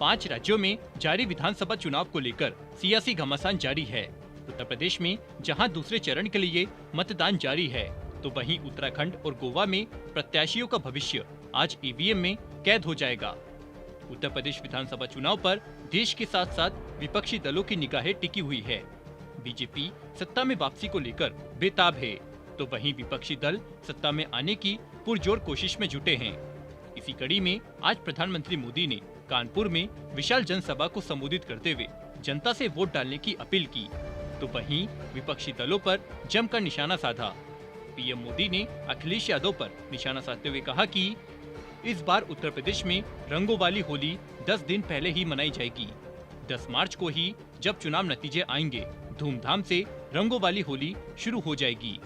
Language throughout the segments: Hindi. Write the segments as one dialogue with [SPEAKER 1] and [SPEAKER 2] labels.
[SPEAKER 1] 5 राज्यों में जारी विधानसभा चुनाव को लेकर सियासी घमासान जारी है। उत्तर प्रदेश में जहां दूसरे चरण के लिए मतदान जारी है, तो वहीं उत्तराखंड और गोवा में प्रत्याशियों का भविष्य आज ईवीएम में कैद हो जाएगा। उत्तर प्रदेश विधानसभा चुनाव पर देश के साथ साथ विपक्षी दलों की निगाहें टिकी हुई है। बीजेपी सत्ता में वापसी को लेकर बेताब है, तो वहीं विपक्षी दल सत्ता में आने की पुरजोर कोशिश में जुटे हैं। इसी कड़ी में आज प्रधानमंत्री मोदी ने कानपुर में विशाल जनसभा को संबोधित करते हुए जनता से वोट डालने की अपील की, तो वहीं विपक्षी दलों पर जमकर निशाना साधा। पीएम मोदी ने अखिलेश यादव पर निशाना साधते हुए कहा कि इस बार उत्तर प्रदेश में रंगों वाली होली 10 दिन पहले ही मनाई जाएगी। 10 मार्च को ही जब चुनाव नतीजे आएंगे, धूमधाम से रंगों वाली होली शुरू हो जाएगी।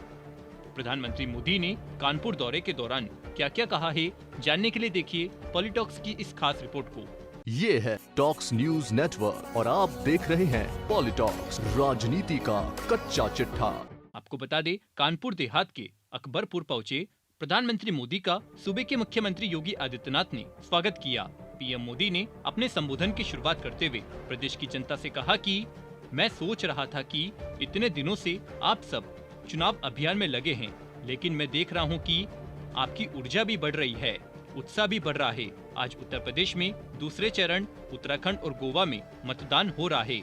[SPEAKER 1] प्रधानमंत्री मोदी ने कानपुर दौरे के दौरान क्या क्या कहा है, जानने के लिए देखिए पॉलिटॉक्स की इस खास रिपोर्ट को।
[SPEAKER 2] ये है टॉक्स न्यूज नेटवर्क और आप देख रहे हैं पॉलिटॉक्स, राजनीति का कच्चा चिट्ठा।
[SPEAKER 1] आपको बता दे, कानपुर देहात के अकबरपुर पहुँचे प्रधानमंत्री मोदी का सूबे के मुख्यमंत्री योगी आदित्यनाथ ने स्वागत किया। पीएम मोदी ने अपने संबोधन की शुरुआत करते हुए प्रदेश की जनता से कहा कि मैं सोच रहा था कि इतने दिनों से आप सब चुनाव अभियान में लगे हैं, लेकिन मैं देख रहा हूं कि आपकी ऊर्जा भी बढ़ रही है, उत्साह भी बढ़ रहा है। आज उत्तर प्रदेश में दूसरे चरण उत्तराखंड और गोवा में मतदान हो रहा है।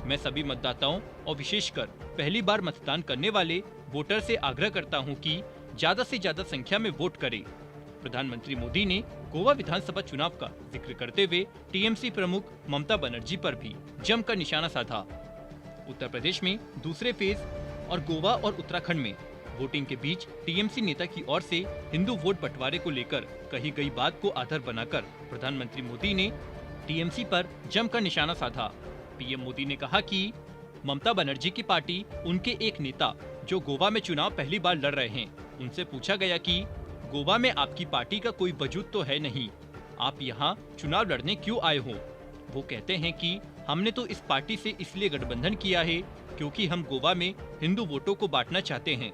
[SPEAKER 1] मैं सभी मतदाताओं और विशेषकर पहली बार मतदान करने वाले वोटर से आग्रह करता हूं कि ज्यादा से ज्यादा संख्या में वोट करें। प्रधानमंत्री मोदी ने गोवा विधानसभा चुनाव का जिक्र करते हुए टीएमसी प्रमुख ममता बनर्जी पर भी जमकर निशाना साधा। उत्तर प्रदेश में दूसरे फेज और गोवा और उत्तराखंड में वोटिंग के बीच टीएमसी नेता की ओर से हिंदू वोट बंटवारे को लेकर कही गई बात को आधार बनाकर प्रधानमंत्री मोदी ने टीएमसी पर जमकर निशाना साधा। पीएम मोदी ने कहा कि ममता बनर्जी की पार्टी उनके एक नेता जो गोवा में चुनाव पहली बार लड़ रहे हैं, उनसे पूछा गया कि गोवा में आपकी पार्टी का कोई वजूद तो है नहीं, आप यहाँ चुनाव लड़ने क्यों आए हो? वो कहते हैं कि हमने तो इस पार्टी से इसलिए गठबंधन किया है क्योंकि हम गोवा में हिंदू वोटों को बांटना चाहते हैं।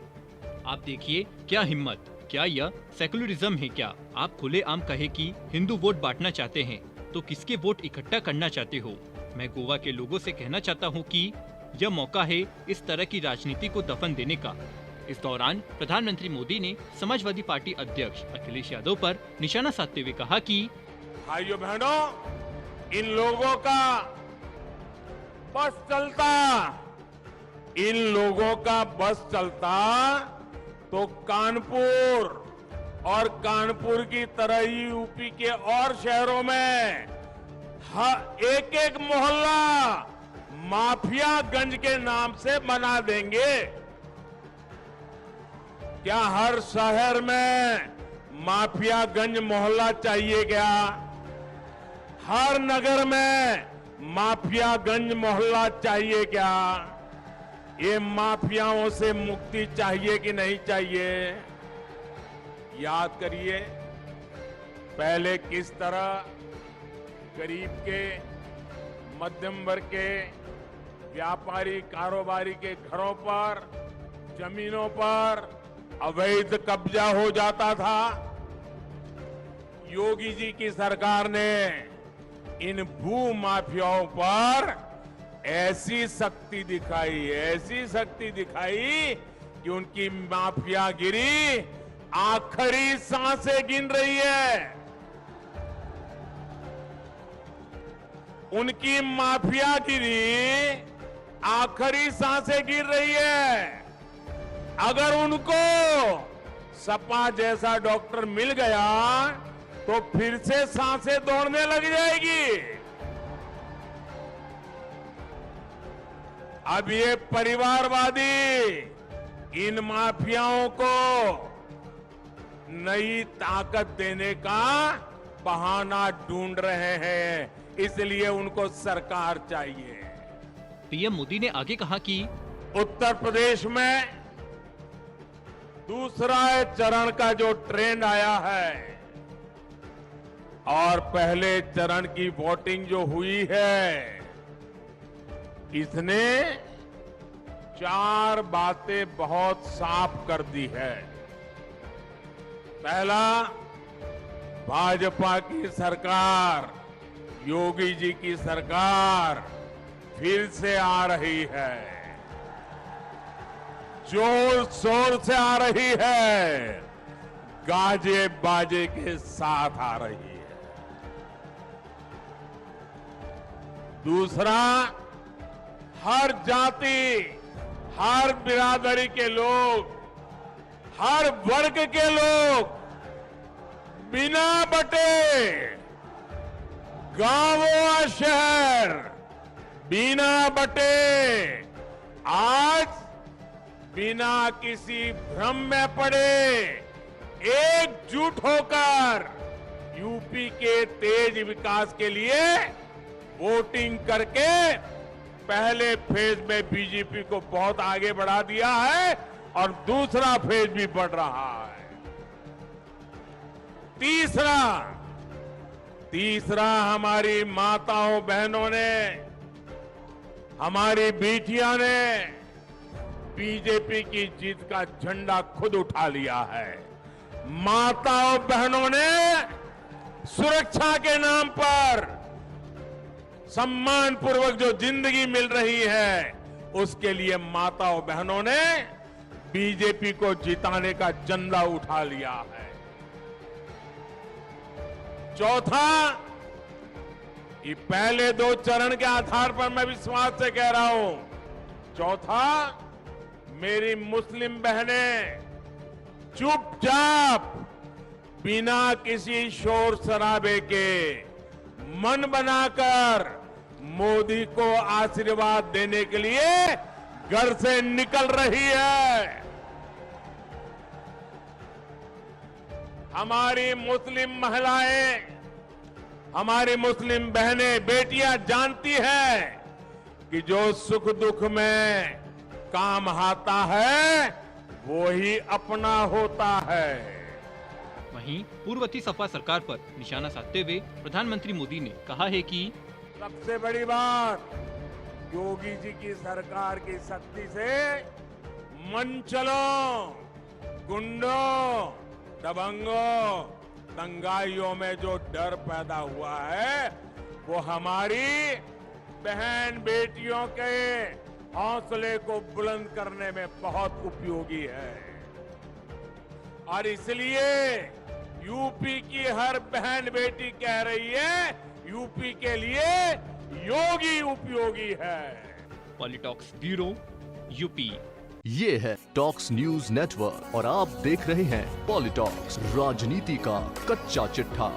[SPEAKER 1] आप देखिए क्या हिम्मत, क्या यह सेकुलरिज्म है? क्या आप खुलेआम कहे कि हिंदू वोट बांटना चाहते हैं, तो किसके वोट इकट्ठा करना चाहते हो? मैं गोवा के लोगों से कहना चाहता हूँ कि यह मौका है इस तरह की राजनीति को दफन देने का। इस दौरान प्रधानमंत्री मोदी ने समाजवादी पार्टी अध्यक्ष अखिलेश यादव पर निशाना साधते हुए कहा कि
[SPEAKER 3] भाइयों बहनों, इन लोगों का बस चलता, इन लोगों का बस चलता तो कानपुर और कानपुर की तरह ही यूपी के और शहरों में एक एक मोहल्ला माफियागंज के नाम से बना देंगे। क्या हर शहर में माफियागंज मोहल्ला चाहिए क्या? हर नगर में माफियागंज मोहल्ला चाहिए क्या? ये माफियाओं से मुक्ति चाहिए कि नहीं चाहिए? याद करिए, पहले किस तरह गरीब के, मध्यम वर्ग के, व्यापारी कारोबारी के घरों पर, जमीनों पर अवैध कब्जा हो जाता था। योगी जी की सरकार ने इन भू माफियाओं पर ऐसी शक्ति दिखाई कि उनकी माफियागिरी आखिरी सांसें गिन रही है। उनकी माफियागिरी आखिरी सांसें गिर रही है। अगर उनको सपा जैसा डॉक्टर मिल गया तो फिर से सांसें दौड़ने लग जाएगी। अब ये परिवारवादी इन माफियाओं को नई ताकत देने का बहाना ढूंढ रहे हैं, इसलिए उनको सरकार चाहिए।
[SPEAKER 1] पीएम मोदी ने आगे कहा कि
[SPEAKER 3] उत्तर प्रदेश में दूसरा चरण का जो ट्रेंड आया है और पहले चरण की वोटिंग जो हुई है, इसने 4 बातें बहुत साफ कर दी है। पहला, भाजपा की सरकार योगी जी की सरकार फिर से आ रही है, जोर शोर से आ रही है, गाजे बाजे के साथ आ रही है। दूसरा, हर जाति, हर बिरादरी के लोग, हर वर्ग के लोग बिना बटे, गांव और शहर बिना बटे, आज बिना किसी भ्रम में पड़े एकजुट होकर यूपी के तेज विकास के लिए वोटिंग करके पहले फेज में बीजेपी को बहुत आगे बढ़ा दिया है और दूसरा फेज भी बढ़ रहा है। तीसरा हमारी माताओं बहनों ने, हमारी बेटियां ने बीजेपी की जीत का झंडा खुद उठा लिया है। माताओं बहनों ने सुरक्षा के नाम पर सम्मान पूर्वक जो जिंदगी मिल रही है, उसके लिए माताओं बहनों ने बीजेपी को जिताने का झंडा उठा लिया है। चौथा, ये पहले दो चरण के आधार पर मैं विश्वास से कह रहा हूं, चौथा, मेरी मुस्लिम बहनें चुपचाप बिना किसी शोर शराबे के मन बनाकर मोदी को आशीर्वाद देने के लिए घर से निकल रही है। हमारी मुस्लिम महिलाएं, हमारी मुस्लिम बहनें, बेटियां जानती हैं कि जो सुख दुख में काम आता है वो ही अपना होता है।
[SPEAKER 1] वहीं पूर्ववर्ती सपा सरकार पर निशाना साधते हुए प्रधानमंत्री मोदी ने कहा है कि
[SPEAKER 3] सबसे बड़ी बात, योगी जी की सरकार की शक्ति से मनचलों, गुंडों, दबंगों, दंगाइयों में जो डर पैदा हुआ है, वो हमारी बहन बेटियों के हौसले को बुलंद करने में बहुत उपयोगी है। और इसलिए यूपी की हर बहन बेटी कह रही है, यूपी के लिए योगी उपयोगी है।
[SPEAKER 1] PoliTalks bureau, UP.
[SPEAKER 2] ये है टॉक्स न्यूज नेटवर्क और आप देख रहे हैं पॉलिटॉक्स, राजनीति का कच्चा चिट्ठा।